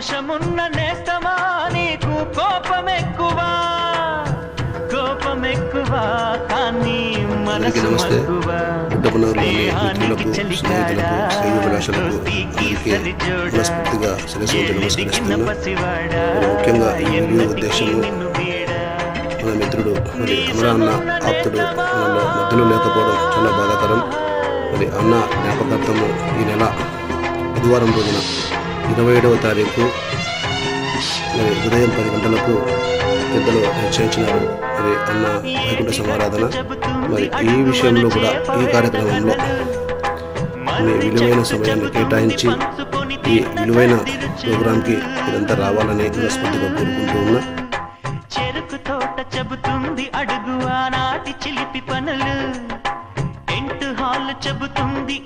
రోషమున్న నేస్తమా నీకు కోపమెక్కువా కానీ మనసు మక్కువ స్నేహానికి చలికాడా మనస్ఫూర్తిగా నమస్కరిస్తున్నాను. ముఖ్యంగా ఈ వీడియో ఉద్దేశము మన మిత్రుడు మరి అమరా అన్న ఆప్తుడు మనలో మధ్యలో లేకపోవడం చాలా బాధాకరం. మరి అన్న జ్ఞాపకార్థము ఈ నెల బుధవారం రోజున 27వ తారీఖు మరి ఉదయం 10 గంటలకు పెద్దలు నిశ్చయించినారు మరి అన్న వైకుంఠ సమారాధన. మరి ఈ విషయంలో కూడా ఈ కార్యక్రమంలో మీ విలువైన సమయాన్ని కేటాయించి ఈ విలువైన ప్రోగ్రాంకి ఇదంతా రావాలని మనస్ఫూర్తిగా కోరుకుంటూ ఉన్నా. చెరుకు తోట చెబుతుంది అడుగు ఆనాటి చిలిపి పనులు, టెంట్ హాల్ చెబుతుంది